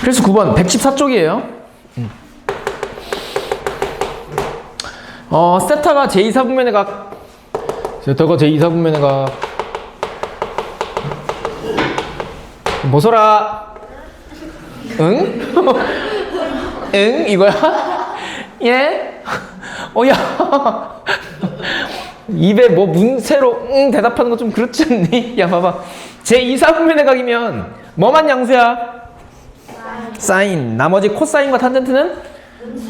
그래서 9번 114쪽이에요. 세타가 제2사분면의 각, 세타가 제2사분면의 각, 뭐소라? 응? 응? 이거야? 예? 야. 입에 뭐 문세로 응 대답하는 거 좀 그렇지 않니? 야, 봐봐. 제2사분면의 각이면 뭐만 양수야? 사인. 나머지 코사인과 탄젠트는?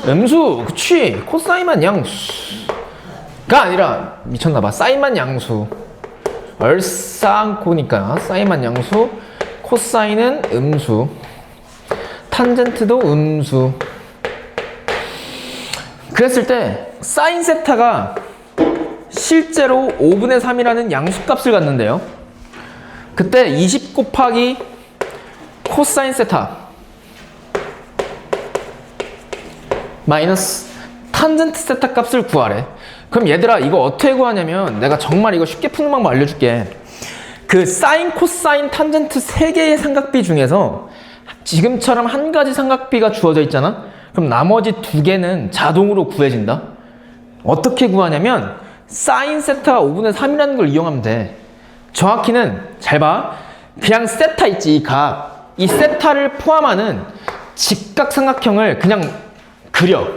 음수. 그치. 코사인만 양수가 아니라 미쳤나봐. 사인만 양수. 얼싸안고니까 사인만 양수. 코사인은 음수. 탄젠트도 음수. 그랬을 때 사인 세타가 실제로 5분의 3이라는 양수값을 갖는데요. 그때 20 곱하기 코사인 세타 마이너스 탄젠트 세타 값을 구하래. 그럼 얘들아, 이거 어떻게 구하냐면 내가 정말 이거 쉽게 푸는 방법 알려줄게. 그 사인, 코사인, 탄젠트 3개의 삼각비 중에서 지금처럼 한 가지 삼각비가 주어져 있잖아? 그럼 나머지 2개는 자동으로 구해진다. 어떻게 구하냐면 사인 세타가 5분의 3이라는 걸 이용하면 돼. 정확히는 잘 봐. 그냥 세타 있지, 이 각. 이 세타를 포함하는 직각삼각형을 그냥 그려.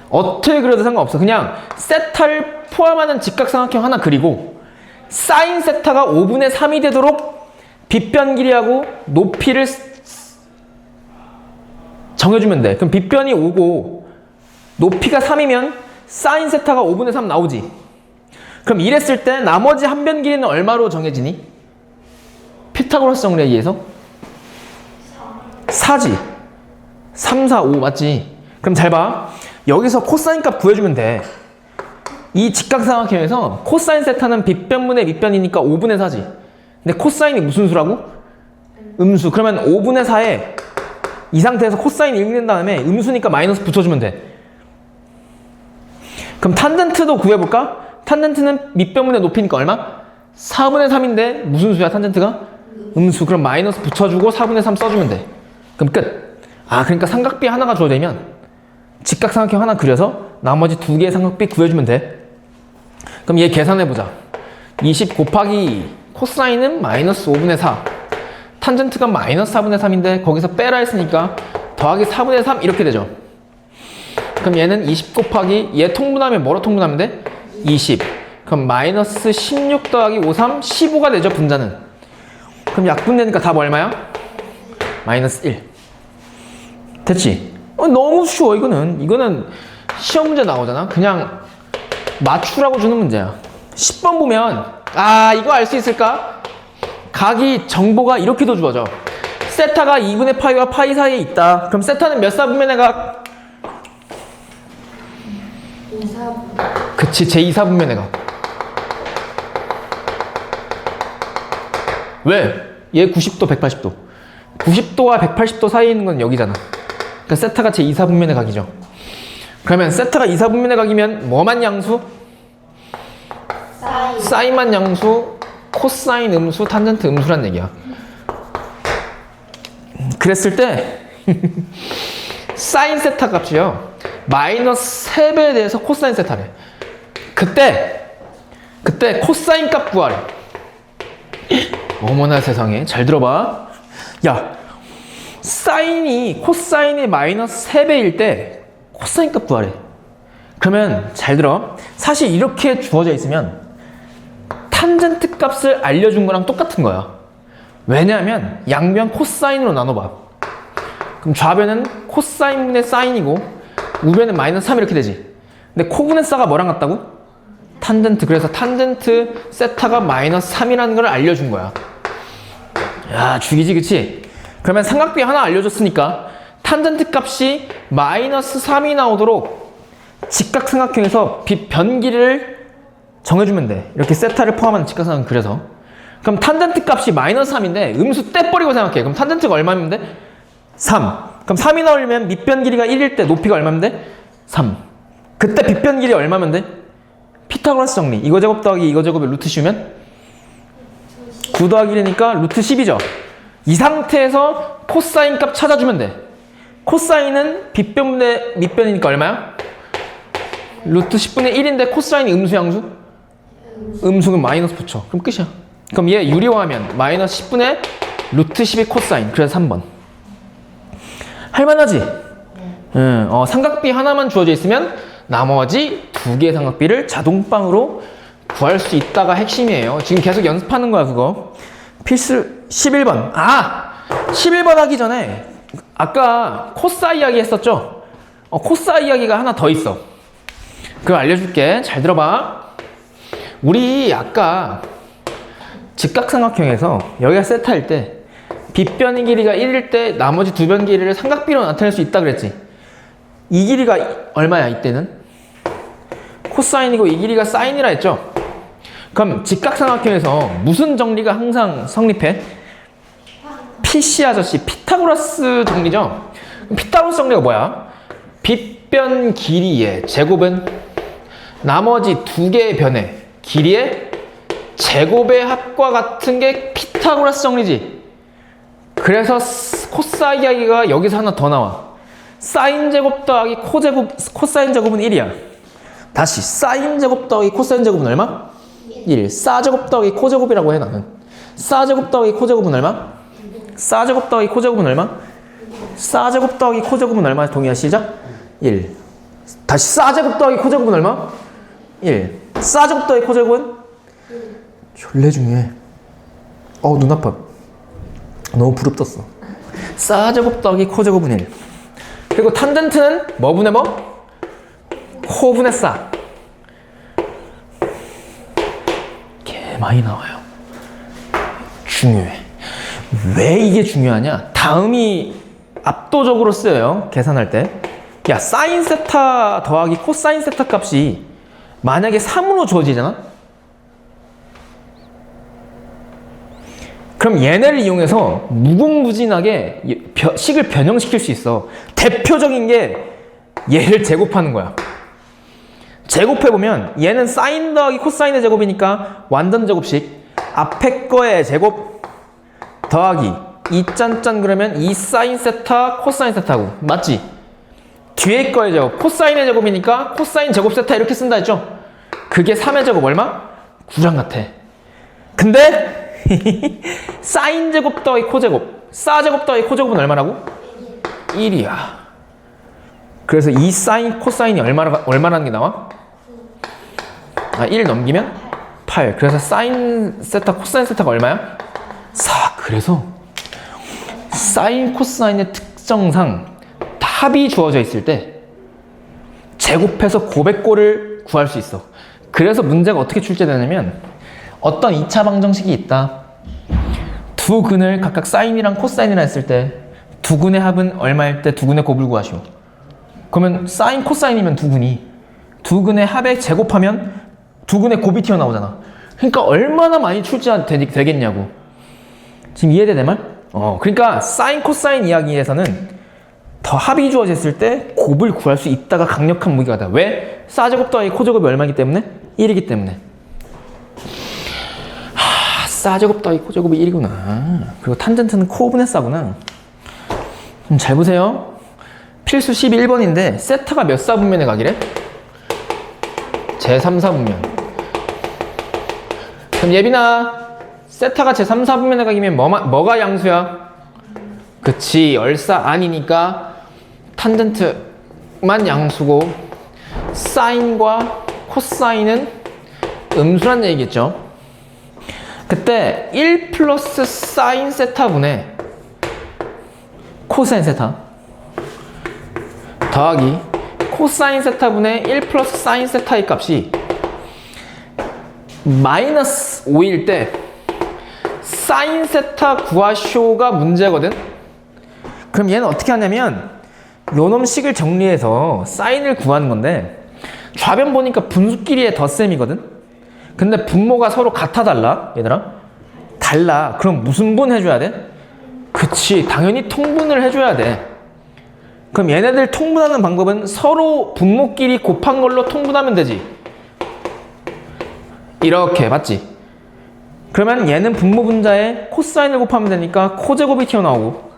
어떻게 그려도 상관없어. 그냥 세타를 포함하는 직각삼각형 하나 그리고 사인 세타가 5분의 3이 되도록 빗변 길이하고 높이를 정해주면 돼. 그럼 빗변이 5고 높이가 3이면 사인 세타가 5분의 3 나오지. 그럼 이랬을 때 나머지 한 변 길이는 얼마로 정해지니? 피타고라스 정리에 의해서 4지. 3, 4, 5 맞지? 그럼 잘 봐. 여기서 코사인 값 구해주면 돼. 이 직각삼각형에서 코사인 세타는 빗변분의 밑변이니까 5분의 4지. 근데 코사인이 무슨 수라고? 음수. 그러면 5분의 4에 이 상태에서 코사인 읽는 다음에 음수니까 마이너스 붙여주면 돼. 그럼 탄젠트도 구해볼까? 탄젠트는 밑변분의 높이니까 얼마? 4분의 3인데 무슨 수야 탄젠트가? 음수. 그럼 마이너스 붙여주고 4분의 3 써주면 돼. 그럼 끝. 그러니까 삼각비 하나가 주어지면 직각삼각형 하나 그려서 나머지 2개의 삼각비 구해주면 돼. 그럼 얘 계산해보자. 20 곱하기 코사인은 마이너스 5분의 4. 탄젠트가 마이너스 4분의 3인데 거기서 빼라 했으니까 더하기 4분의 3 이렇게 되죠. 그럼 얘는 20 곱하기 얘 통분하면 뭐로 통분하면 돼? 20. 그럼 마이너스 16 더하기 5, 3, 15가 되죠, 분자는. 그럼 약분되니까 답 얼마야? 마이너스 1. 됐지? 너무 쉬워, 이거는 시험 문제 나오잖아. 그냥 맞추라고 주는 문제야. 10번 보면 이거 알 수 있을까? 각이 정보가 이렇게도 주어져. 세타가 2분의 파이와 파이 사이에 있다. 그럼 세타는 몇 사분면의 각? 2사분. 그치, 제2사분면의 각. 왜? 얘 90도, 180도. 90도와 180도 사이에 있는 건 여기잖아. 그러니까 세타가 제2사분면의 각이죠. 그러면 세타가 2사분면의 각이면 뭐만 양수? 사인만 양수, 코사인 음수, 탄젠트 음수란 얘기야. 그랬을 때 사인 세타 값이요 마이너스 3배에 대해서 코사인 세타래. 그때 코사인 값 구하래. 어머나 세상에. 잘 들어봐. 야, 코사인이 마이너스 3배일 때 코사인 값 구하래. 그러면 잘 들어. 사실 이렇게 주어져 있으면 탄젠트 값을 알려준 거랑 똑같은 거야. 왜냐하면 양변 코사인으로 나눠봐. 그럼 좌변은 코사인분의 사인이고 우변은 마이너스 3 이렇게 되지. 근데 코분의 사가 뭐랑 같다고? 탄젠트. 그래서 탄젠트 세타가 마이너스 3이라는 걸 알려준 거야. 야, 죽이지, 그치? 그러면 삼각비 하나 알려줬으니까 탄젠트 값이 마이너스 3이 나오도록 직각삼각형에서 변 길이를 정해주면 돼. 이렇게 세타를 포함한 직각삼각형 그래서. 그럼 탄젠트 값이 마이너스 3인데 음수 떼버리고 생각해. 그럼 탄젠트가 얼마면 돼? 3. 그럼 3이 나오려면 밑변 길이가 1일 때 높이가 얼마면 돼? 3. 그때 빗변 길이 얼마면 돼? 피타고라스 정리. 이거 제곱 더하기 이거 제곱에 루트 씌우면 9 더하기 1이니까 루트 10이죠. 이 상태에서 코사인 값 찾아주면 돼. 코사인은 빗변분의 밑변이니까 얼마야? 루트 10분의 1인데 코사인이 음수 양수? 음수는 마이너스 붙여. 그럼 끝이야. 그럼 얘 유리화하면 마이너스 10분의 루트 12 코사인. 그래서 3번. 할만하지? 삼각비 하나만 주어져 있으면 나머지 두 개의 삼각비를 자동방으로 구할 수 있다가 핵심이에요. 지금 계속 연습하는 거야, 그거. 필수 11번. 11번 하기 전에 아까 코사 이야기 했었죠? 코사 이야기가 하나 더 있어. 그걸 알려줄게. 잘 들어봐. 우리 아까 직각삼각형에서 여기가 세타일 때 빗변의 길이가 1일 때 나머지 두 변 길이를 삼각비로 나타낼 수 있다 그랬지. 이 길이가 얼마야 이때는? 코사인이고 이 길이가 사인이라 했죠. 그럼 직각삼각형에서 무슨 정리가 항상 성립해? PC 아저씨 피타고라스 정리죠. 피타고라스 정리가 뭐야? 빗변 길이의 제곱은 나머지 두 개의 변의 길이의 제곱의 합과 같은 게 피타고라스 정리지. 그래서 코사인 이야기가 여기서 하나 더 나와. 사인 제곱 더하기 코사인 제곱은 1이야. 다시 사인 제곱 더하기 코사인 제곱은 얼마? 1. 사제곱 더하기 코제곱이라고 해 나는. 사제곱 더하기 코제곱은 얼마? 사제곱 더하기 코제곱은 얼마? 사제곱 더하기 코제곱은 얼마? 동의하 시작. 1. 다시 사제곱 더하기 코제곱은 얼마? 1. 사제곱 더하기 코제곱은? 졸래 중요해. 눈 아파. 너무 부릅떴어. 사제곱 더하기 코제곱은 1. 그리고 탄젠트는 뭐 분의 뭐? 코 분의 싸. 개 많이 나와요. 중요해. 왜 이게 중요하냐? 다음이 압도적으로 쓰여요. 계산할 때. 야, 사인 세타 더하기 코사인 세타 값이 만약에 3으로 주어지잖아? 그럼 얘네를 이용해서 무궁무진하게 식을 변형시킬 수 있어. 대표적인 게 얘를 제곱하는 거야. 제곱해보면 얘는 사인 더하기 코사인의 제곱이니까 완전 제곱식. 앞에 거의 제곱 더하기 2짠짠 그러면 2 사인 세타 코사인 세타고 맞지? 뒤에 거의 제곱 코사인의 제곱이니까 코사인 제곱 세타 이렇게 쓴다 했죠? 그게 3의 제곱 얼마? 9랑 같아. 근데 사인 제곱 더하기 코제곱 사 제곱 더하기 코제곱은 얼마라고? 1이야. 그래서 2 사인 코사인이 얼마라는 게 나와? 1 넘기면 8. 그래서 사인 세타 코사인 세타가 얼마야? 4. 그래서 사인 코사인의 특성상 합이 주어져 있을 때 제곱해서 고백골을 구할 수 있어. 그래서 문제가 어떻게 출제되냐면 어떤 2차 방정식이 있다. 두 근을 각각 사인이랑 코사인이라 했을 때 두 근의 합은 얼마일 때 두 근의 곱을 구하시오. 그러면 사인 코사인이면 두 근이 두 근의 합에 제곱하면 두 근의 곱이 튀어나오잖아. 그러니까 얼마나 많이 출제가 되겠냐고. 지금 이해돼 내 말? 그러니까 사인 코사인 이야기에서는 더 합이 주어졌을 때 곱을 구할 수 있다가 강력한 무기가 돼. 왜? 사제곱 더하기 코제곱이 얼마이기 때문에? 1이기 때문에. 사제곱 더하기 코제곱이 1이구나. 그리고 탄젠트는 코분의 싸구나. 잘 보세요. 필수 11번인데 세타가 몇 사분면에 가기래? 제3, 4분면. 그럼 예빈아, 세타가 제3, 4분면에 가기면 뭐가 양수야? 그치, 열사 아니니까 탄젠트만 양수고 사인과 코사인은 음수란 얘기겠죠. 그때 1 플러스 사인 세타분의 코사인 세타 더하기 코사인 세타분의 1 플러스 사인 세타의 값이 마이너스 5일 때 사인 세타 구하쇼가 문제거든. 그럼 얘는 어떻게 하냐면 요놈 식을 정리해서 사인을 구하는 건데 좌변 보니까 분수끼리의 덧셈이거든. 근데 분모가 서로 같아 달라 얘들아? 달라. 그럼 무슨 분 해줘야 돼? 그치, 당연히 통분을 해줘야 돼. 그럼 얘네들 통분하는 방법은 서로 분모끼리 곱한 걸로 통분하면 되지. 이렇게 맞지? 그러면 얘는 분모분자에 코사인을 곱하면 되니까 코제곱이 튀어나오고,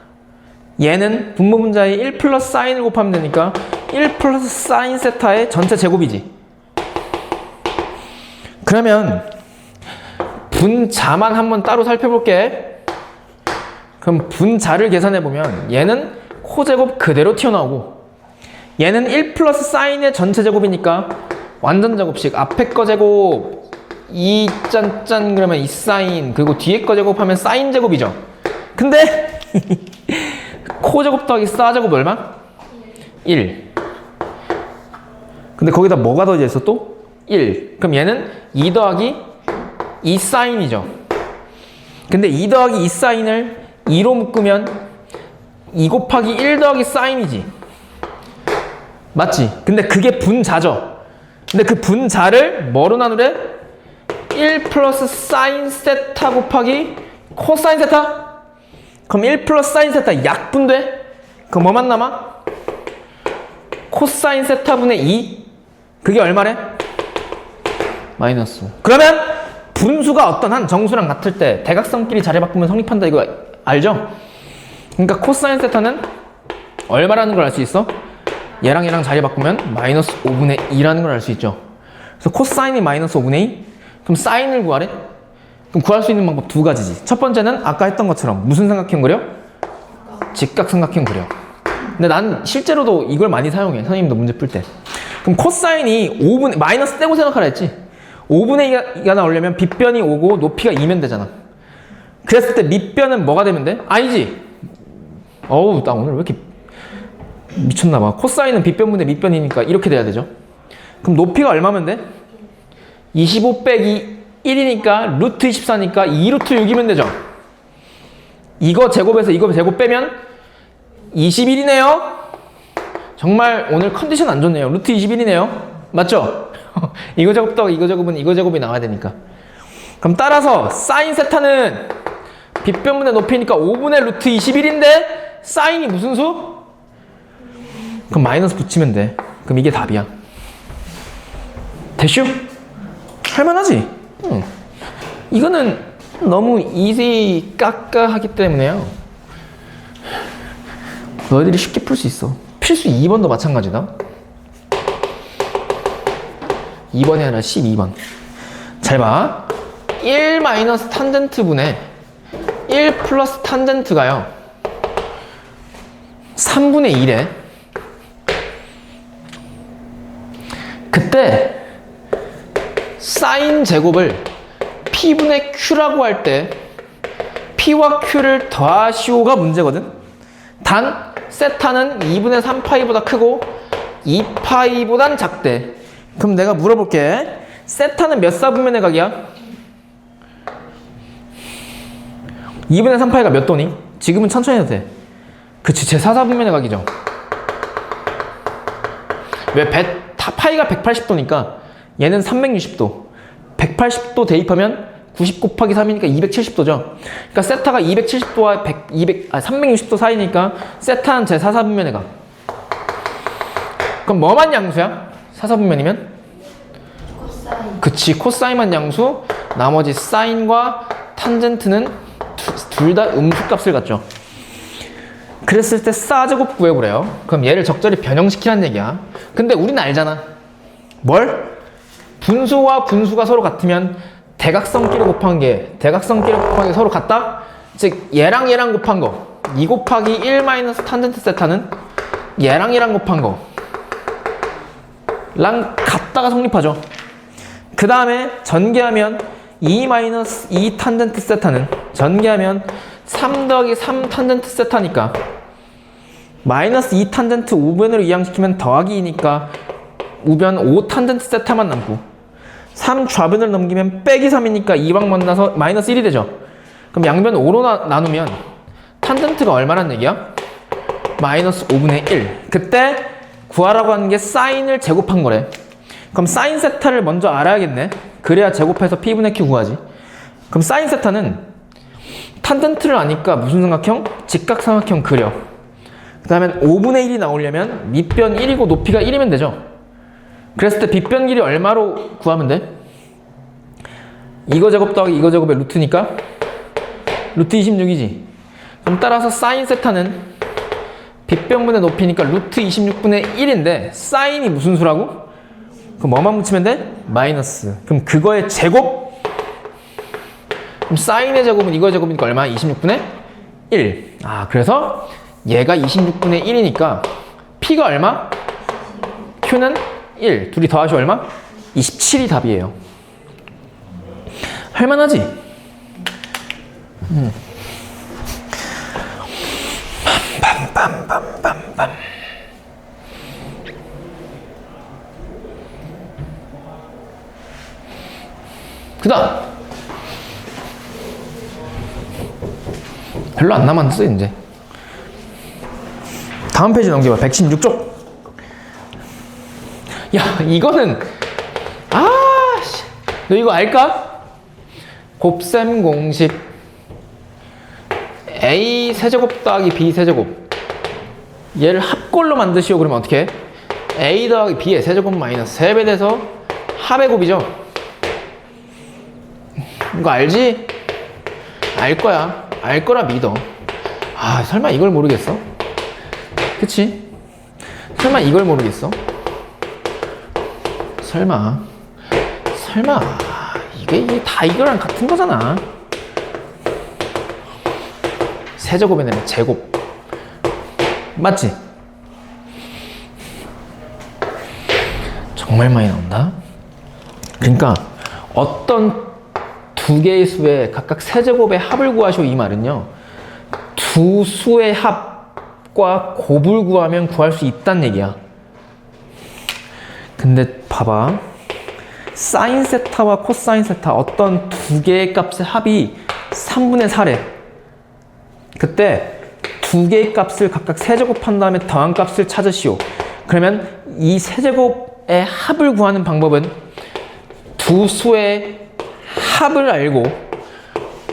얘는 분모분자에 1 플러스 사인을 곱하면 되니까 1 플러스 사인 세타의 전체 제곱이지. 그러면 분자만 한번 따로 살펴볼게. 그럼 분자를 계산해보면 얘는 코제곱 그대로 튀어나오고, 얘는 1 플러스 사인의 전체 제곱이니까 완전 제곱식 앞에 거 제곱 2 짠짠 그러면 2 사인, 그리고 뒤에 거 제곱하면 사인 제곱이죠. 근데 코 제곱 더하기 사 제곱 얼마? 1. 근데 거기다 뭐가 더해져 있어 또? 1. 그럼 얘는 2 더하기 2 사인이죠. 근데 2 더하기 2 사인을 2로 묶으면 2 곱하기 1 더하기 사인이지. 맞지? 근데 그게 분자죠. 근데 그 분자를 뭐로 나누래? 1 플러스 사인 세타 곱하기 코사인 세타? 그럼 1 플러스 사인 세타 약분돼? 그럼 뭐만 남아? 코사인 세타분의 2? 그게 얼마래? 마이너스 5. 그러면 분수가 어떤 한 정수랑 같을 때 대각선끼리 자리 바꾸면 성립한다, 이거 알죠? 그러니까 코사인 세타는 얼마라는 걸 알 수 있어? 얘랑 얘랑 자리 바꾸면 마이너스 5분의 2라는 걸 알 수 있죠. 그래서 코사인이 마이너스 5분의 2? 그럼 사인을 구하래? 그럼 구할 수 있는 방법 두 가지지. 첫 번째는 아까 했던 것처럼 무슨 삼각형 그려? 직각삼각형 그려. 근데 난 실제로도 이걸 많이 사용해. 선생님도 문제 풀 때. 그럼 코사인이 5분의 마이너스 떼고 생각하라 했지. 5분의 2가 나오려면 빗변이 5고 높이가 2면 되잖아. 그랬을 때 밑변은 뭐가 되면 돼? 아니지. 어우, 나 오늘 왜 이렇게 미쳤나봐. 코사인은 빗변분의 밑변이니까 이렇게 돼야 되죠. 그럼 높이가 얼마면 돼? 25 빼기 1이니까 루트 24니까 2루트 6이면 되죠. 이거 제곱에서 이거 제곱 빼면 21이네요. 정말 오늘 컨디션 안 좋네요. 루트 21이네요. 맞죠? 이거 제곱 더하기 이거 제곱은 이거 제곱이 나와야 되니까. 그럼 따라서 사인 세타는 빗변분의 높이니까 5분의 루트 21인데 사인이 무슨 수? 그럼 마이너스 붙이면 돼. 그럼 이게 답이야. 대슈? 할만하지? 응. 이거는 너무 이지 까까하기 때문에요. 너희들이 쉽게 풀 수 있어. 필수 2번도 마찬가지다. 2번이 아니라 12번. 잘 봐. 1 마이너스 탄젠트 분의 1 플러스 탄젠트가요 3분의 1에 그때 사인 제곱을 P분의 Q라고 할 때 P와 Q를 더하시오가 문제거든. 단 세타는 2분의 3파이보다 크고 2파이보단 작대. 그럼 내가 물어볼게. 세타는 몇 사분면의 각이야? 2분의 3파이가 몇 도니? 지금은 천천히 해도 돼. 그치, 제 4사분면의 각이죠. 왜 파이가 180도니까 얘는 360도. 180도 대입하면 90 곱하기 3이니까 270도죠. 그러니까 세타가 270도와 360도 사이니까 세타는 제 4사분면의 각. 그럼 뭐만 양수야? 4사분면이면? 코사인. 그치, 코사인만 양수, 나머지 사인과 탄젠트는 둘 다 음수값을 갖죠. 그랬을 때 사제곱 구해보래요. 그럼 얘를 적절히 변형시키라는 얘기야. 근데 우리는 알잖아. 뭘? 분수와 분수가 서로 같으면 대각선끼리 곱한 게 서로 같다? 즉 얘랑 얘랑 곱한 거 2 곱하기 1 마이너스 탄젠트 세타는 얘랑 얘랑 곱한 거랑 같다가 성립하죠. 그 다음에 전개하면 2 마이너스 2 탄젠트 세타는 전개하면 3 더하기 3 탄젠트 세타니까 마이너스 2 탄젠트 우변으로 이항시키면 더하기 2니까 우변 5 탄젠트 세타만 남고 3 좌변을 넘기면 빼기 3이니까 2방 만나서 마이너스 1이 되죠. 그럼 양변 5로 나누면 탄젠트가 얼마란 얘기야? 마이너스 5분의 1. 그때 구하라고 하는 게 사인을 제곱한 거래. 그럼 사인 세타를 먼저 알아야겠네. 그래야 제곱해서 P분의 Q 구하지. 그럼 사인 세타는 탄젠트를 아니까 무슨 삼각형? 직각삼각형 그려. 그 다음에 5분의 1이 나오려면 밑변 1이고 높이가 1이면 되죠. 그랬을 때 빗변 길이 얼마로 구하면 돼? 이거 제곱 더하기 이거 제곱의 루트니까 루트 26이지. 그럼 따라서 사인 세타는 빗변분의 높이니까 루트 26분의 1인데 사인이 무슨 수라고? 그럼 뭐만 붙이면 돼? 마이너스. 그럼 그거의 제곱? 그럼 사인의 제곱은 이거 제곱이니까 얼마? 26분의 1. 아, 그래서 얘가 26분의 1이니까 P가 얼마? Q는 1. 둘이 더하시 얼마? 27이 답이에요. 할만하지? 빰빰빰빰빰. 그 다음 별로 안 남았어 이제. 다음 페이지 넘겨봐. 116쪽. 야, 이거는 너 이거 알까? 곱셈 공식 A 세제곱 더하기 B 세제곱, 얘를 합골로 만드시오. 그러면 어떻게 해? A 더하기 B의 세제곱 마이너스 3배 돼서 합의 곱이죠. 이거 알지? 알 거야. 알 거라 믿어. 아, 설마 이걸 모르겠어? 그치? 설마 이걸 모르겠어? 설마 이게 다 이거랑 같은 거잖아. 세제곱에 내면 제곱. 맞지? 정말 많이 나온다. 그러니까 어떤 두 개의 수의 각각 세제곱의 합을 구하시오, 이 말은요, 두 수의 합과 곱을 구하면 구할 수 있다는 얘기야. 근데 봐봐, 사인 세타와 코사인 세타 어떤 두 개의 값의 합이 3분의 4래. 그때 두 개의 값을 각각 세제곱한 다음에 더한 값을 찾으시오. 그러면 이 세제곱의 합을 구하는 방법은 두 수의 합을 알고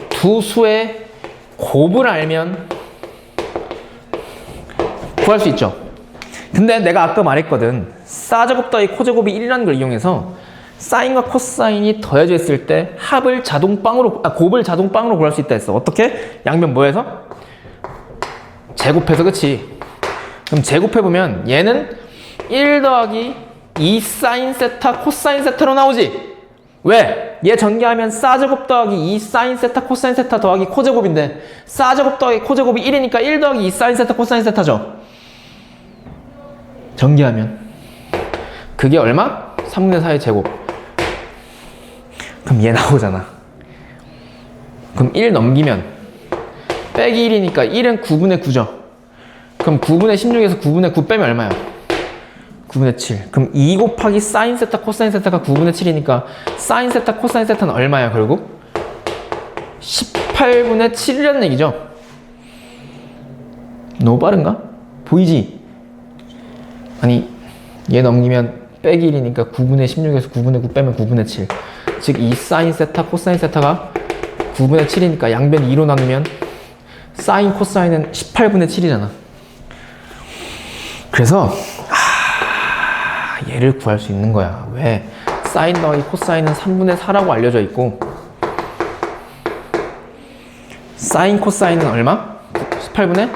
두 수의 곱을 알면 구할 수 있죠. 근데 내가 아까 말했거든. 사제곱 더하기 코제곱이 1이라는 걸 이용해서 사인과 코사인이 더해져 있을 때 합을 곱을 자동빵으로 구할 수 있다 했어. 어떻게? 양변 뭐해서? 제곱해서. 그치? 그럼 제곱해보면 얘는 1 더하기 2 사인 세타 코사인 세타로 나오지? 왜? 얘 전개하면 사제곱 더하기 2 사인 세타 코사인 세타 더하기 코제곱인데 사제곱 더하기 코제곱이 1이니까 1 더하기 2 사인 세타 코사인 세타죠. 전개하면 그게 얼마? 3분의 4의 제곱. 그럼 얘 나오잖아. 그럼 1 넘기면 빼기 1이니까 1은 9분의 9죠. 그럼 9분의 16에서 9분의 9 빼면 얼마야? 9분의 7. 그럼 2 곱하기 사인 세타 코사인 세타가 9분의 7이니까 사인 세타 코사인 세타는 얼마야 결국? 18분의 7이라는 얘기죠. 너무 빠른가? 보이지? 아니, 얘 넘기면 빼기 1이니까 9분의 16에서 9분의 9 빼면 9분의 7. 즉, 이 사인 세타 코사인 세타가 9분의 7이니까 양변 2로 나누면 사인 코사인은 18분의 7이잖아. 그래서 얘를 구할 수 있는 거야. 왜? 사인 더하기 코사인은 3분의 4라고 알려져 있고 사인 코사인은 얼마? 18분의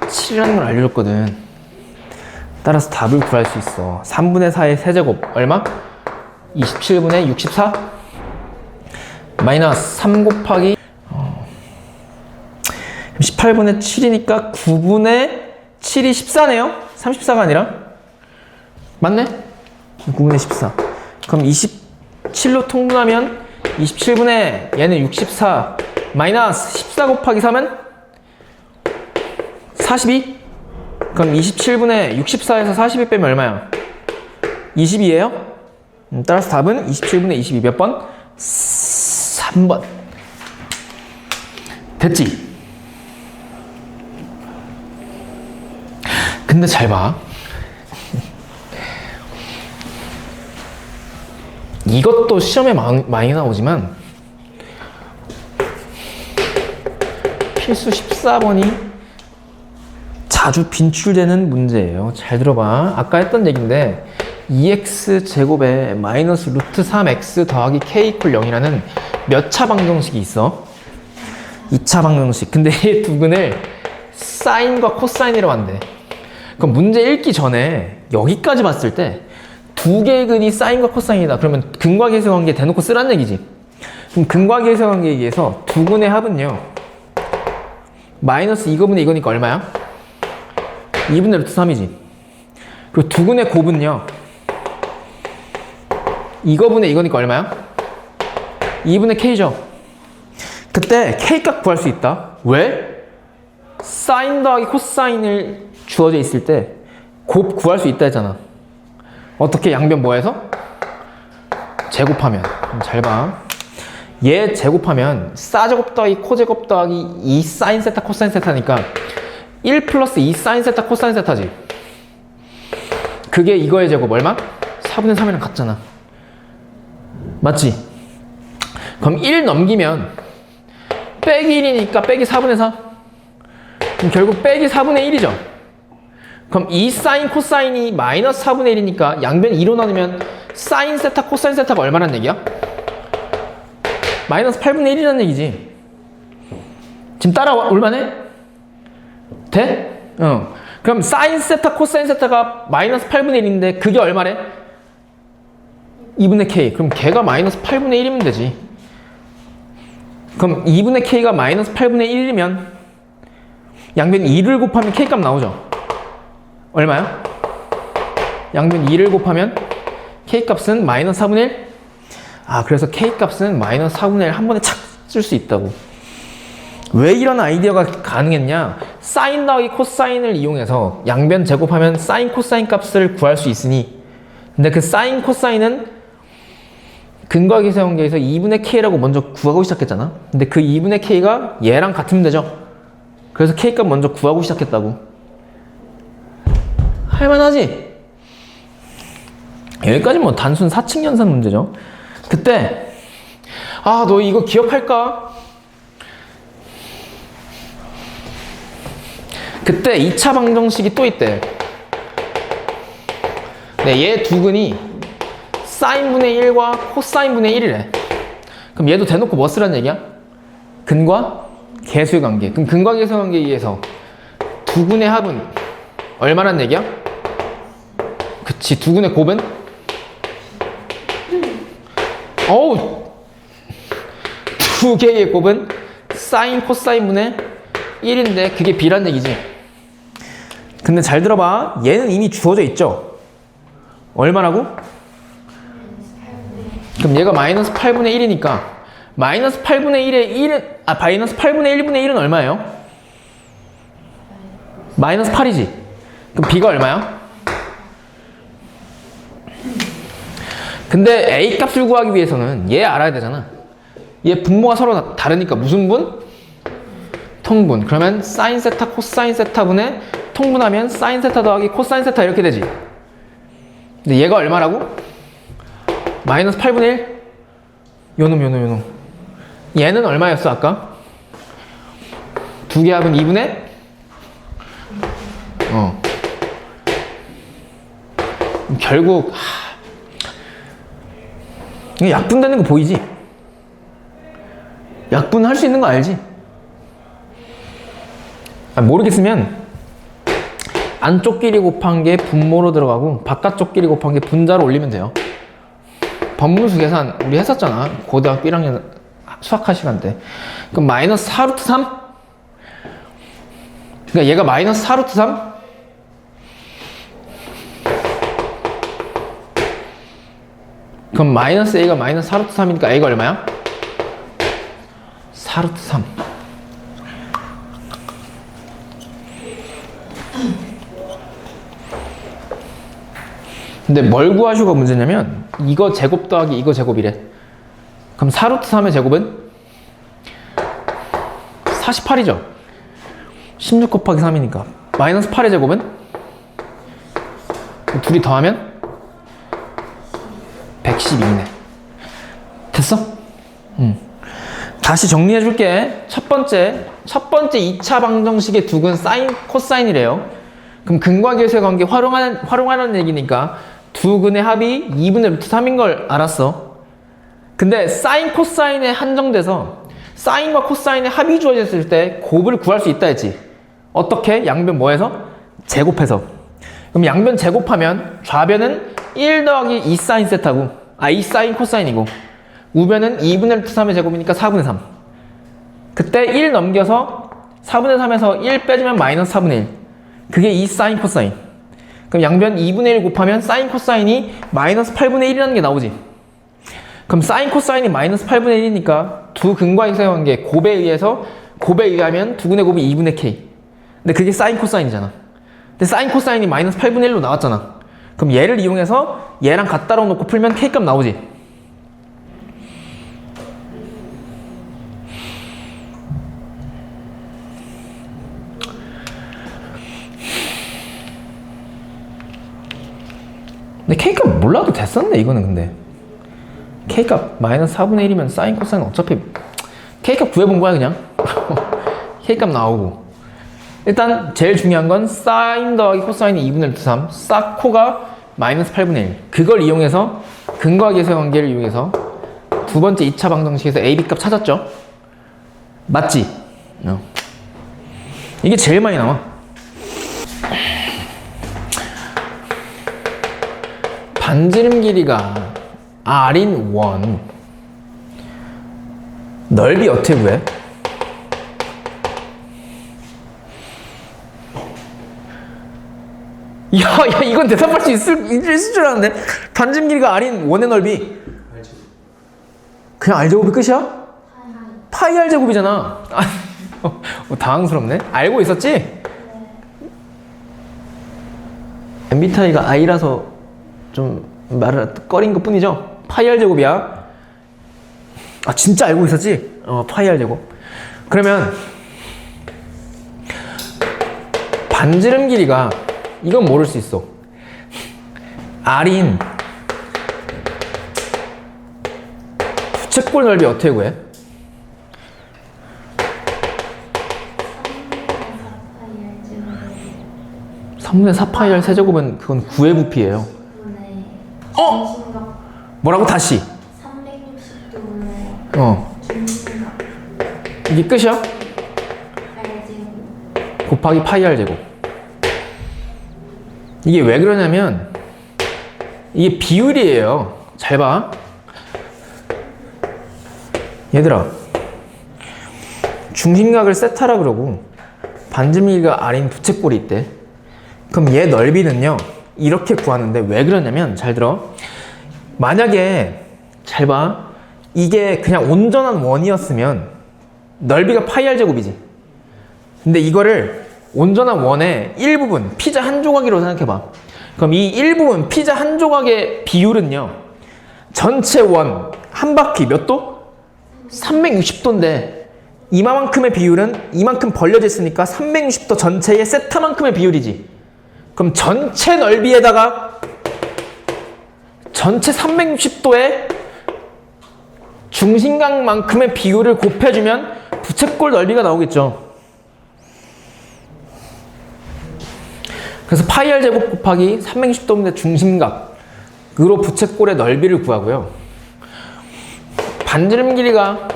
7이라는 걸 알려줬거든. 따라서 답을 구할 수 있어. 3분의 4의 세제곱 얼마? 27분의 64 마이너스 3 곱하기 18분의 7이니까 9분의 7이 14네요? 34가 아니라? 맞네? 9분의 14. 그럼 27로 통분하면 27분의 얘는 64 마이너스 14 곱하기 3은 42? 그럼 27분의 64에서 42 빼면 얼마야? 22예요? 따라서 답은 27분의 22 몇 번? 3번. 됐지? 근데 잘 봐. 이것도 시험에 많이 나오지만 필수 14번이 자주 빈출되는 문제예요. 잘 들어봐. 아까 했던 얘기인데 2x 제곱에 마이너스 루트 3x 더하기 k 이퀄 0이라는 몇 차 방정식이 있어? 2차 방정식. 근데 이 두 근을 사인과 코사인이라고 한대. 그럼 문제 읽기 전에 여기까지 봤을 때 두 개의 근이 사인과 코사인이다. 그러면 근과 계수 관계 대놓고 쓰란 얘기지. 그럼 근과 계수 관계에 의해서 두 근의 합은요. 마이너스 이거분의 이거니까 얼마야? 2분의 루트 3이지. 그리고 두 근의 곱은요. 이거분의 이거니까 얼마야? 2분의 k죠. 그때 k값 구할 수 있다. 왜? 사인 더하기 코사인을 주어져 있을 때 곱 구할 수 있다 했잖아. 어떻게 양변 뭐해서? 제곱하면. 잘 봐. 얘 제곱하면 사제곱 더하기 코제곱 더하기 2 사인 세타 코사인 세타니까 1 플러스 2 사인 세타 코사인 세타지. 그게 이거의 제곱 얼마? 4분의 3이랑 같잖아. 맞지? 그럼 1 넘기면 빼기 1이니까 빼기 4분의 4. 그럼 결국 빼기 4분의 1이죠. 그럼 2 사인 코사인이 마이너스 4분의 1이니까 양변 2로 나누면 사인 세타 코사인 세타가 얼마란 얘기야? 마이너스 8분의 1이라는 얘기지. 지금 따라올만해? 돼? 그럼 사인 세타 코사인 세타가 마이너스 8분의 1인데 그게 얼마래? 2분의 k. 그럼 걔가 마이너스 8분의 1이면 되지. 그럼 2분의 k가 마이너스 8분의 1이면 양변 2를 곱하면 k값 나오죠. 얼마야? 양변 2를 곱하면 k값은 마이너스 4분의 1? 아, 그래서 k값은 마이너스 4분의 1 한 번에 착 쓸 수 있다고. 왜 이런 아이디어가 가능했냐? 사인 더하기 코사인을 이용해서 양변 제곱하면 사인 코사인 값을 구할 수 있으니. 근데 그 사인 코사인은 근과 계수 관계에서 2분의 k라고 먼저 구하고 시작했잖아. 근데 그 2분의 k가 얘랑 같으면 되죠. 그래서 k값 먼저 구하고 시작했다고. 할만하지? 여기까지 뭐 단순 사칙 연산 문제죠. 그때 아, 너 이거 기억할까? 그때 2차 방정식이 또 있대. 네, 얘 두 근이 사인분의 1과 코사인분의 1이래. 그럼 얘도 대놓고 뭐 쓰란 얘기야? 근과 계수의 관계. 그럼 근과 계수의 관계에 의해서 두 근의 합은 얼마란 얘기야? 그치, 두 근의 곱은? 어우! 두 개의 곱은 사인 코사인분의 1인데 그게 b란 얘기지. 근데 잘 들어봐. 얘는 이미 주어져 있죠? 얼마라고? 그럼 얘가 마이너스 8분의 1이니까 마이너스 8분의 1의 1은 마이너스 8분의 1분의 1은 얼마예요? 마이너스 8이지. 그럼 b가 얼마야? 근데 a 값을 구하기 위해서는 얘 알아야 되잖아. 얘 분모가 서로 다르니까 무슨 분? 통분. 그러면 사인 세타 코사인 세타분의 통분하면 사인 세타 더하기 코사인 세타 이렇게 되지. 근데 얘가 얼마라고? 마이너스 8분의 1? 요놈. 얘는 얼마였어 아까? 두 개 합은 2분의? 결국 이게 약분되는 거 보이지? 약분할 수 있는 거 알지? 모르겠으면 안쪽끼리 곱한 게 분모로 들어가고 바깥쪽끼리 곱한 게 분자로 올리면 돼요. 번분수 계산 우리 했었잖아. 고등학교 1학년 수학할 시간 때. 그럼 마이너스 4루트 3? 그러니까 얘가 마이너스 4루트 3? 그럼 마이너스 a가 마이너스 4루트 3이니까 a가 얼마야? 4루트 3. 근데 뭘 구하시고 문제냐면 이거 제곱 더하기 이거 제곱이래. 그럼 4루트 3의 제곱은 48이죠. 16 곱하기 3이니까 마이너스 8의 제곱은 둘이 더하면 112이네. 됐어? 다시 정리해 줄게. 첫 번째 2차 방정식의 두 근 사인 코사인이래요. 그럼 근과 계수의 관계 활용하는 얘기니까 두 근의 합이 2분의 루트 3인 걸 알았어. 근데 사인 코사인에 한정돼서 사인과 코사인의 합이 주어졌을 때 곱을 구할 수 있다 했지. 어떻게? 양변 뭐해서? 제곱해서. 그럼 양변 제곱하면 좌변은 1 더하기 2 사인 세타고 2 사인 코사인이고 우변은 2분의 루트 3의 제곱이니까 4분의 3. 그때 1 넘겨서 4분의 3에서 1 빼주면 마이너스 4분의 1. 그게 2 사인 코사인. 그럼 양변 2분의 1 곱하면 사인 코사인이 마이너스 8분의 1이라는 게 나오지. 그럼 사인 코사인이 마이너스 8분의 1이니까 두 근과의 관계 곱에 의하면 두 근의 곱이 2분의 k. 근데 그게 사인 코사인이잖아. 근데 사인 코사인이 마이너스 8분의 1로 나왔잖아. 그럼 얘를 이용해서 얘랑 같다라고 놓고 풀면 k값 나오지. 근데 k값 몰라도 됐었네 이거는. 근데 k값 마이너스 4분의 1이면 사인 코사인 어차피 k값 구해본 거야 그냥. k값 나오고. 일단 제일 중요한 건 사인 더하기 코사인이 2분의 루트 3 사코가 마이너스 8분의 1. 그걸 이용해서 근과 계수의 관계를 이용해서 두 번째 2차 방정식에서 a, b 값 찾았죠. 맞지? 이게 제일 많이 나와. 반지름 길이가 r인 원 넓이 어떻게 구해? 야, 이건 대답할 수 있을 줄 알았는데. 반지름 길이가 r인 원의 넓이 그냥 r제곱이 끝이야? 파이 r제곱이잖아. 당황스럽네. 알고 있었지? MBTI가 I라서 좀 말을 꺼린 것 뿐이죠. 파이 r제곱이야. 진짜 알고 있었지? 파이 r제곱. 그러면 반지름 길이가 이건 모를 수 있어. r인 부채꼴 넓이 어떻게 구해? 3분의 4파이 r 세제곱은 그건 9의 부피예요. 뭐라고? 다시 360도분의 이게 끝이야? r제곱 곱하기 파이 r제곱. 이게 왜 그러냐면 이게 비율이에요. 잘 봐. 얘들아, 중심각을 세타라 그러고 반지름 길이가 r인 부채꼴이 있대. 그럼 얘 넓이는요 이렇게 구하는데 왜 그러냐면 잘 들어. 만약에 잘 봐. 이게 그냥 온전한 원이었으면 넓이가 파이 r제곱이지. 근데 이거를 온전한 원의 일부분, 피자 한 조각이라고 생각해봐. 그럼 이 일부분, 피자 한 조각의 비율은요 전체 원 한 바퀴 몇 도? 360도인데 이만큼의 비율은 이만큼 벌려져 있으니까 360도 전체의 세타만큼의 비율이지. 그럼 전체 넓이에다가 전체 360도의 중심각만큼의 비율을 곱해주면 부채꼴 넓이가 나오겠죠. 그래서 파이 r제곱 곱하기 360도분의 중심각으로 부채꼴의 넓이를 구하고요. 반지름 길이가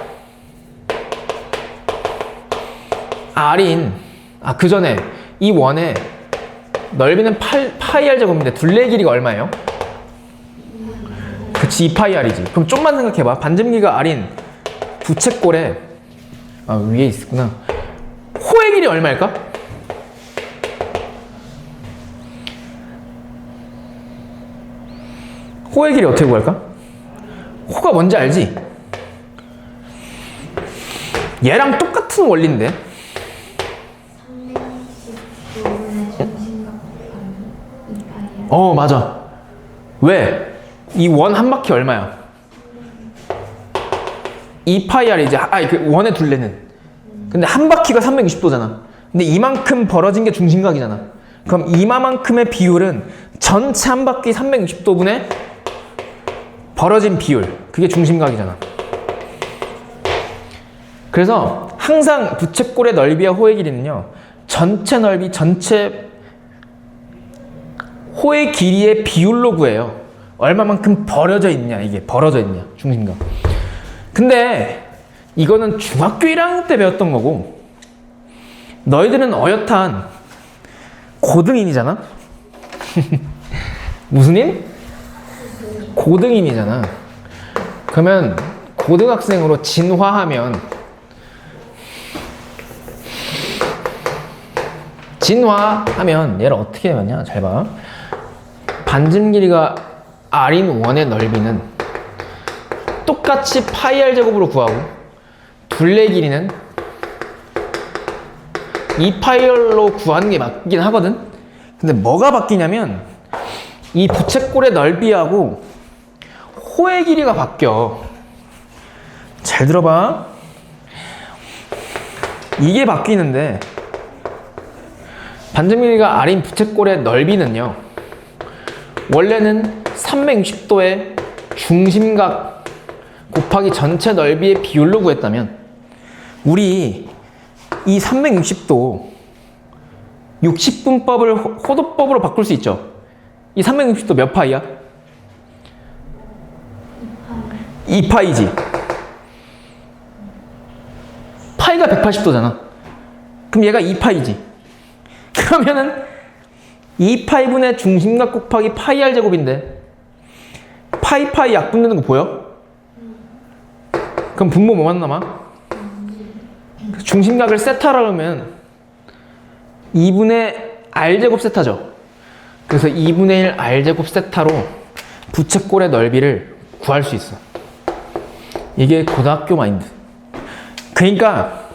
r인 그 전에 이 원의 넓이는 파이 r제곱인데 둘레 길이가 얼마예요? 그치, 2파이 r이지. 그럼 좀만 생각해봐. 반지름 길이가 r인 부채꼴에 위에 있구나. 호의 길이 얼마일까? 호의 길이 어떻게 구할까? 호가 뭔지 알지? 얘랑 똑같은 원리인데 360도분의 중심각 곱하기 2파이 맞아. 왜? 이 원 한 바퀴 얼마야? 2파이 r이지. 그 원의 둘레는. 근데 한 바퀴가 360도잖아. 근데 이만큼 벌어진 게 중심각이잖아. 그럼 이만큼의 비율은 전체 한 바퀴 360도분의 벌어진 비율. 그게 중심각이잖아. 그래서 항상 부채꼴의 넓이와 호의 길이는요 전체 넓이, 전체 호의 길이의 비율로 구해요. 얼마만큼 벌어져 있냐, 이게 벌어져 있냐, 중심각. 근데 이거는 중학교 1학년 때 배웠던 거고, 너희들은 어엿한 고등인이잖아? 무슨 인? 고등인이잖아. 그러면 고등학생으로 진화하면 얘를 어떻게 하냐? 잘 봐. 반쯤 길이가 r인 원의 넓이는 똑같이 파이 r 제곱으로 구하고, 둘레 길이는 2파이 r로 구하는 게 맞긴 하거든? 근데 뭐가 바뀌냐면 이 부채꼴의 넓이하고 호의 길이가 바뀌어. 잘 들어봐. 이게 바뀌는데 반점 길이가 r인 부채꼴의 넓이는요, 원래는 360도의 중심각 곱하기 전체 넓이의 비율로 구했다면, 우리 이 360도 60분법을 호도법으로 바꿀 수 있죠. 이 360도 몇 파이야? 2파이지. 파이가 180도잖아. 그럼 얘가 2파이지. 그러면은 2파이분의 중심각 곱하기 파이 r 제곱인데, 파이 약분되는 거 보여? 그럼 분모 뭐만 남아? 중심각을 세타라고 하면 2분의 r 제곱 세타죠. 그래서 2분의 1 r 제곱 세타로 부채꼴의 넓이를 구할 수 있어. 이게 고등학교 마인드. 그러니까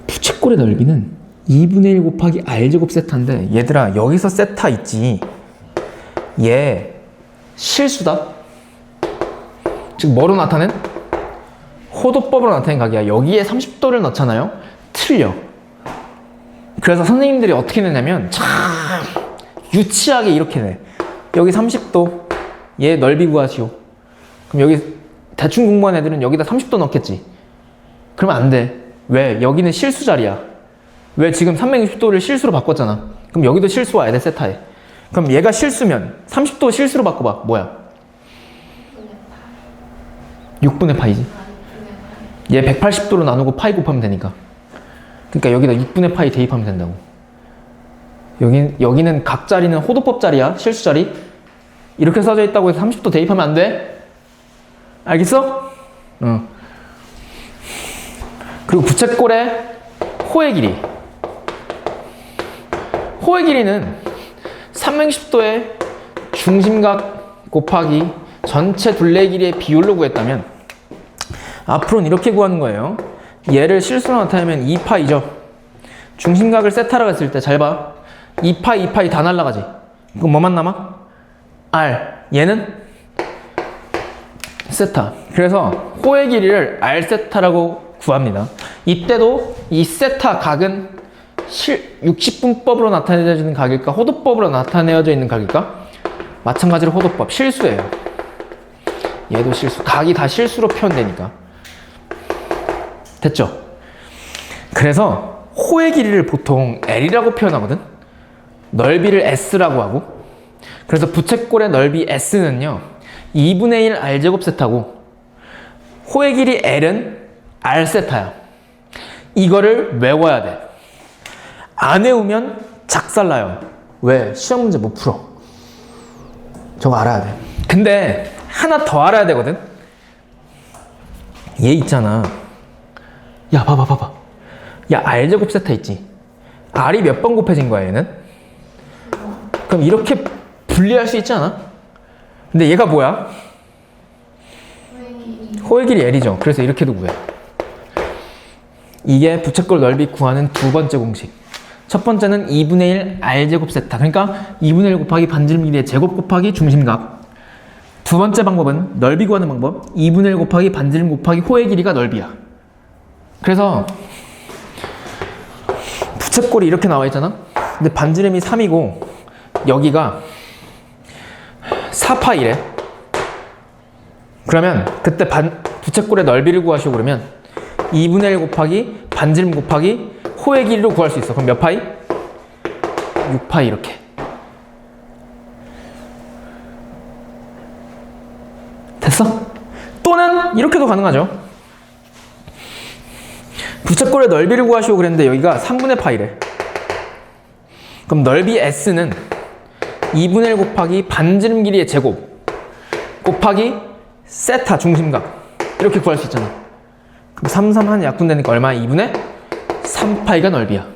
부채꼴의 넓이는 2분의 1 곱하기 r 제곱 세타인데, 얘들아 여기서 세타 있지. 얘 실수다. 즉 뭐로 나타낸? 호도법으로 나타낸 각이야. 여기에 30도를 넣잖아요. 틀려. 그래서 선생님들이 어떻게 내냐면 참 유치하게 이렇게 내. 여기 30도, 얘 넓이 구하시오. 그럼 여기 대충 공부한 애들은 여기다 30도 넣겠지. 그러면 안 돼. 왜? 여기는 실수 자리야. 왜? 지금 360도를 실수로 바꿨잖아. 그럼 여기도 실수 와야 돼, 세타에. 그럼 얘가 실수면 30도 실수로 바꿔봐. 뭐야? 6분의 파이지. 얘 180도로 나누고 파이 곱하면 되니까. 그러니까 여기다 6분의 파이 대입하면 된다고. 여기는 각 자리는 호도법 자리야. 실수 자리. 이렇게 써져 있다고 해서 30도 대입하면 안 돼. 알겠어? 응. 그리고 부채꼴의 호의 길이. 호의 길이는 360도의 중심각 곱하기 전체 둘레 길이의 비율로 구했다면, 앞으로는 이렇게 구하는 거예요. 얘를 실수로 나타내면 2파이죠. 중심각을 세타라고 했을 때 잘 봐. 2파이 다 날라가지. 그럼 뭐만 남아? r. 얘는 세타. 그래서 호의 길이를 r 세타라고 구합니다. 이때도 이 세타 각은 60분법으로 나타내어지는 각일까, 호도법으로 나타내어져 있는 각일까? 마찬가지로 호도법. 실수예요. 얘도 실수. 각이 다 실수로 표현되니까. 됐죠? 그래서 호의 길이를 보통 L이라고 표현하거든? 넓이를 S라고 하고. 그래서 부채꼴의 넓이 S는요, 2분의 1 R제곱 세타고, 호의 길이 L은 R 세타야. 이거를 외워야 돼. 안 외우면 작살나요. 왜? 시험 문제 못 풀어. 저거 알아야 돼. 근데 하나 더 알아야 되거든? 얘 있잖아. 야, 봐봐. 야, R제곱 세타 있지? R이 몇 번 곱해진 거야, 얘는? 그럼 이렇게 분리할 수 있지 않아? 근데 얘가 뭐야? 호의 길이 L이죠. 그래서 이렇게도 구해. 이게 부채꼴 넓이 구하는 두 번째 공식. 첫 번째는 2분의 1 R제곱 세타. 그러니까 2분의 1 곱하기 반지름 길이의 제곱 곱하기 중심각. 두 번째 방법은 넓이 구하는 방법. 2분의 1 곱하기 반지름 곱하기 호의 길이가 넓이야. 그래서 부채꼴이 이렇게 나와 있잖아. 근데 반지름이 3이고 여기가 4파이래. 그러면 그때 부채꼴의 넓이를 구하시고 그러면 2분의 1 곱하기 반지름 곱하기 호의 길이로 구할 수 있어. 그럼 몇 파이? 6파이 이렇게. 이렇게도 가능하죠. 부채꼴의 넓이를 구하시오 그랬는데 여기가 3분의 파이래. 그럼 넓이 S는 2분의 1 곱하기 반지름 길이의 제곱 곱하기 세타 중심각 이렇게 구할 수 있잖아. 그럼 3, 3 한 약분되니까 얼마야? 2분의 3파이가 넓이야.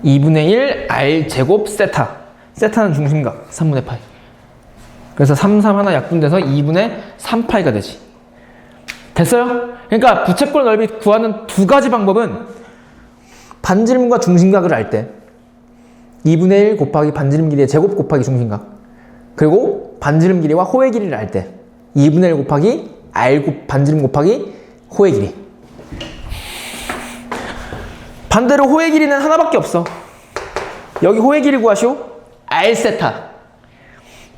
2분의 1 R 제곱 세타. 세타는 중심각 3분의 파이. 그래서 3, 3 하나 약분돼서 2분의 3파이가 되지. 됐어요? 그러니까 부채꼴 넓이 구하는 두 가지 방법은 반지름과 중심각을 알 때 2분의 1 곱하기 반지름 길이의 제곱 곱하기 중심각, 그리고 반지름 길이와 호의 길이를 알 때 2분의 1 곱하기 R 반지름 곱하기 호의 길이. 반대로 호의 길이는 하나밖에 없어. 여기 호의 길이 구하시오. R 세타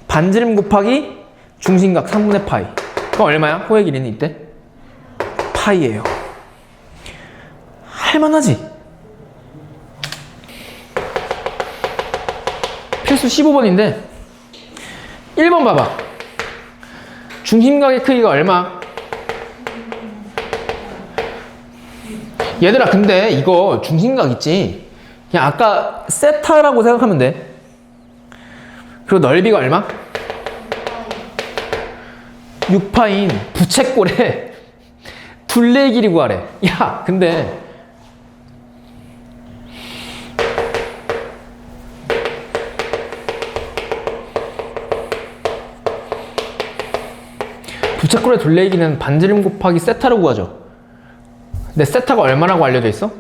반지름 곱하기 중심각 3분의 파이. 그럼 얼마야? 호의 길이는 이때 파이예요. 할만하지? 필수 15번인데 1번 봐봐. 중심각의 크기가 얼마? 얘들아 근데 이거 중심각 있지? 그냥 아까 세타라고 생각하면 돼. 그리고 넓이가 얼마? 6파인 부채꼴에 둘레의 길이 구하래. 야 근데 부채꼴의 둘레의 길이는 반지름 곱하기 세타로 구하죠. 근데 세타가 얼마라고 알려져 있어?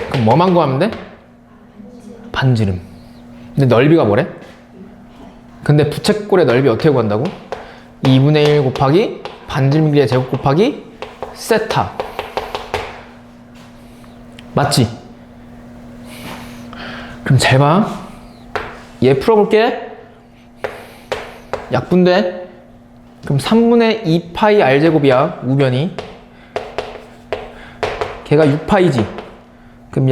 그럼 뭐만 구하면 돼? 반지름. 근데 넓이가 뭐래? 근데 부채꼴의 넓이 어떻게 구한다고? 2분의 1 곱하기 반지름 길이의 제곱 곱하기 세타. 맞지? 그럼 잘 봐. 얘 풀어볼게. 약분돼. 그럼 3분의 2파이 R제곱이야, 우변이. 걔가 6파이지. 그럼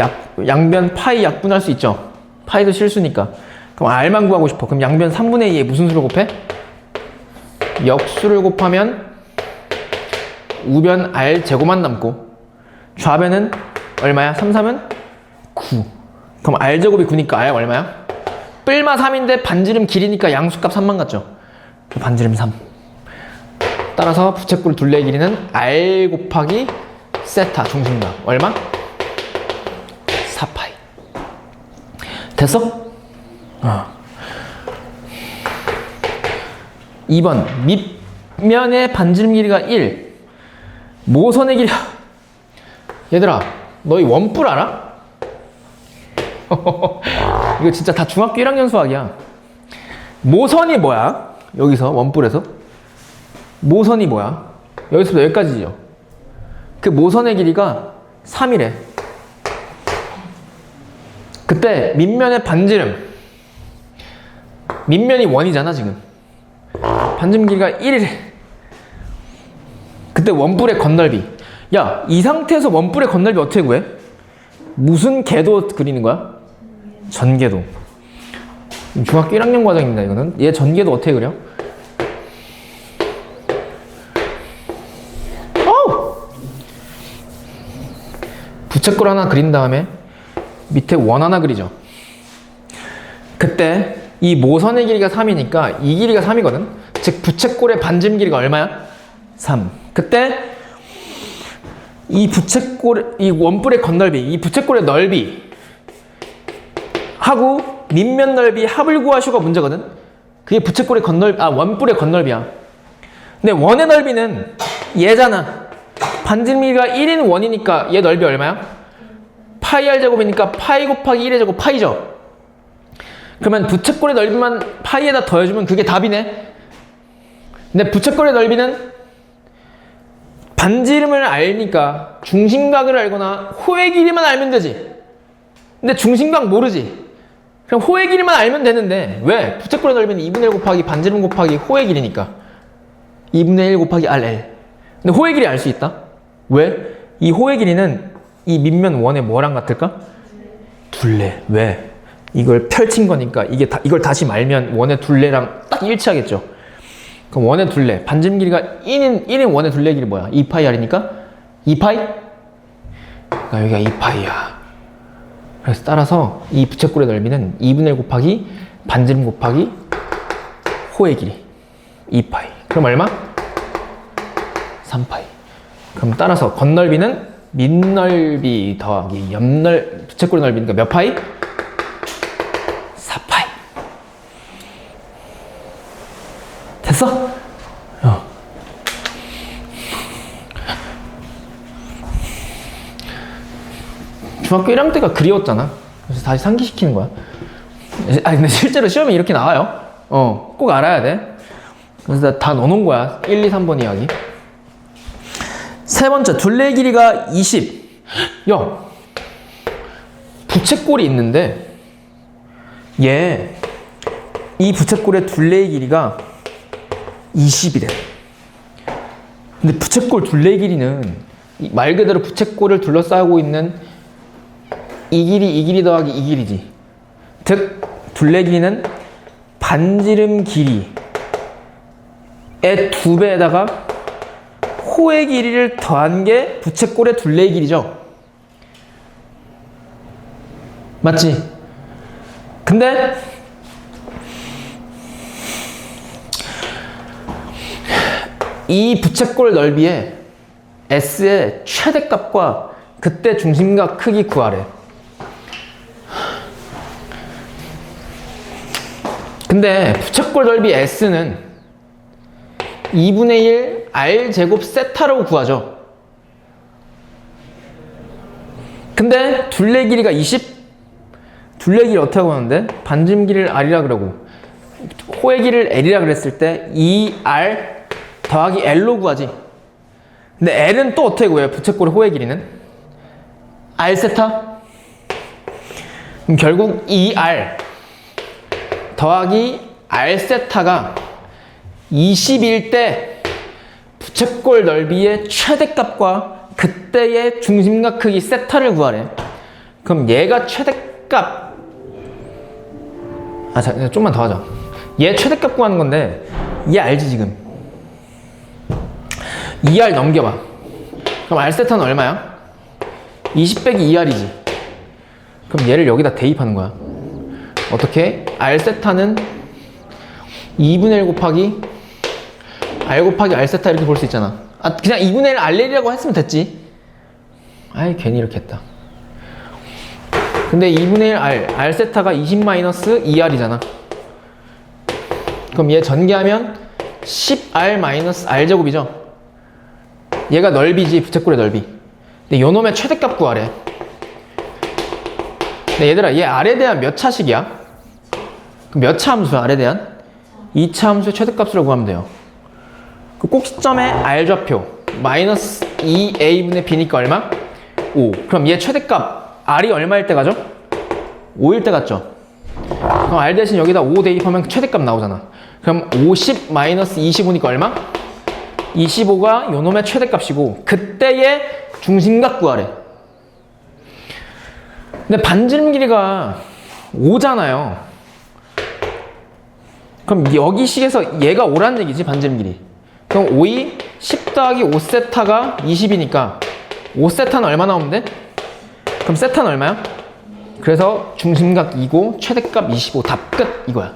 양변 파이 약분할 수 있죠. 파이도 실수니까. 그럼 R만 구하고 싶어. 그럼 양변 3분의 2에 무슨 수를 곱해? 역수를 곱하면 우변 R제곱만 남고 좌변은 얼마야? 3, 3은 9. 그럼 R제곱이 9니까 R 얼마야? 뿔마 3인데 반지름 길이니까 양수값 3만 같죠? 반지름 3. 따라서 부채꼴 둘레의 길이는 R 곱하기 세타 중심각 얼마? 4파이. 됐어? 2번 밑면의 반지름 길이가 1 모선의 길이. 얘들아 너희 원뿔 알아? 이거 진짜 다 중학교 1학년 수학이야. 모선이 뭐야? 여기서 원뿔에서 모선이 뭐야? 여기서부터 여기까지죠. 그 모선의 길이가 3이래. 그때 밑면의 반지름, 밑면이 원이잖아 지금. 반지름 길이가 1이래. 그때 원뿔의 건널비. 야, 이 상태에서 원뿔의 건널비 어떻게 구해? 무슨 궤도 그리는 거야? 전궤도. 중학교 1학년 과정입니다 이거는. 얘 전궤도 어떻게 그려? 부채꼴 하나 그린 다음에 밑에 원 하나 그리죠. 그때 이 모선의 길이가 3이니까 이 길이가 3이거든. 즉 부채꼴의 반지름 길이가 얼마야? 3. 그때 이 부채꼴, 이 원뿔의 건널비, 이 부채꼴의 넓이 하고 밑면 넓이 합을 구하시오가 문제거든. 그게 부채꼴의 건널비, 원뿔의 건널비야. 근데 원의 넓이는 얘잖아. 반지름 길이가 1인 원이니까 얘 넓이 얼마야? 파이 R 제곱이니까 파이 곱하기 1의 제곱 파이죠. 그러면 부채꼴의 넓이만 파이에다 더해주면 그게 답이네. 근데 부채꼴의 넓이는 반지름을 알니까 중심각을 알거나 호의 길이만 알면 되지. 근데 중심각 모르지. 그럼 호의 길이만 알면 되는데 왜? 부채꼴의 넓이는 2분의 1 곱하기 반지름 곱하기 호의 길이니까 2분의 1 곱하기 RL. 근데 호의 길이 알 수 있다. 왜? 이 호의 길이는 이 밑면 원의 뭐랑 같을까? 둘레. 왜? 이걸 펼친 거니까 이걸 다시 말면 원의 둘레랑 딱 일치하겠죠. 그럼 원의 둘레. 반지름 길이가 1인 원의 둘레 길이 뭐야? 2파이 R이니까 2파이? 그러니까 여기가 2파이야. 그래서 따라서 이 부채꼴의 넓이는 2분의 1 곱하기 반지름 곱하기 호의 길이 2파이. 그럼 얼마? 3파이. 그럼 따라서 겉넓이는 밑넓이 더하기 부채꼴의 넓이니까 몇 파이? 4파이. 됐어? 중학교 1학년 때가 그리웠잖아. 그래서 다시 상기시키는 거야. 근데 실제로 시험에 이렇게 나와요. 꼭 알아야 돼. 그래서 다 넣어놓은 거야. 1, 2, 3번 이야기. 세 번째, 둘레 길이가 20. 야, 부채꼴이 있는데 이 부채꼴의 둘레의 길이가 20이래. 근데 부채꼴 둘레 길이는 말 그대로 부채꼴을 둘러싸고 있는 이 길이 더하기 이 길이지. 즉 둘레 길이는 반지름 길이의 2배에다가 호의 길이를 더한 게 부채꼴의 둘레의 길이죠. 맞지? 근데 이 부채꼴 넓이에 S의 최대값과 그때 중심각 크기 구하래. 근데 부채꼴 넓이 S는 2분의 1 R제곱 세타라고 구하죠. 근데 둘레 길이가 20? 둘레 길이 어떻게 구하는데? 반지름 길이를 R이라 그러고 호의 길이를 L이라 그랬을 때 2R 더하기 L로 구하지. 근데 L은 또 어떻게 구해요? 부채꼴의 호의 길이는? R 세타? 그럼 결국 2R 더하기 R 세타가 20일 때 부채꼴 넓이의 최대값과 그때의 중심각 크기 세타를 구하래. 그럼 얘가 최대값 자, 좀만 더 하자. 얘 최대값 구하는 건데 얘 알지 지금? 2R 넘겨봐. 그럼 R 세타는 얼마야? 20 빼기 2R이지. 그럼 얘를 여기다 대입하는 거야. 어떻게? R 세타는 2분의 1 곱하기 R 곱하기 R 세타 이렇게 볼 수 있잖아. 그냥 2분의 1 R이라고 했으면 됐지. 아이 괜히 이렇게 했다. 근데 2분의 1 R 세타가 20 마이너스 2R이잖아. 그럼 얘 전개하면 10R 마이너스 R 제곱이죠. 얘가 넓이지, 부채꼴의 넓이. 근데 요 놈의 최대값 구하래. 근데 얘들아, 얘 R에 대한 몇 차식이야? 그럼 몇 차 함수야, R에 대한? 2차 함수의 최대값으로 구하면 돼요. 그 꼭지점의 R좌표 마이너스 2A분의 B니까 얼마? 5. 그럼 얘 최대값 R이 얼마일 때 가죠? 5일 때 갔죠. 그럼 R 대신 여기다 5 대입하면 최대값 나오잖아. 그럼 50 마이너스 25니까 얼마? 25가 요놈의 최대값이고 그때의 중심각 구하래. 근데 반지름 길이가 5잖아요. 그럼 여기 식에서 얘가 5란 얘기지, 반지름 길이. 그럼 5이 10 더하기 5세타가 20이니까 5세타는 얼마 나오면 돼? 그럼 세타는 얼마야? 그래서 중심각 2고 최대값 25. 답 끝 이거야.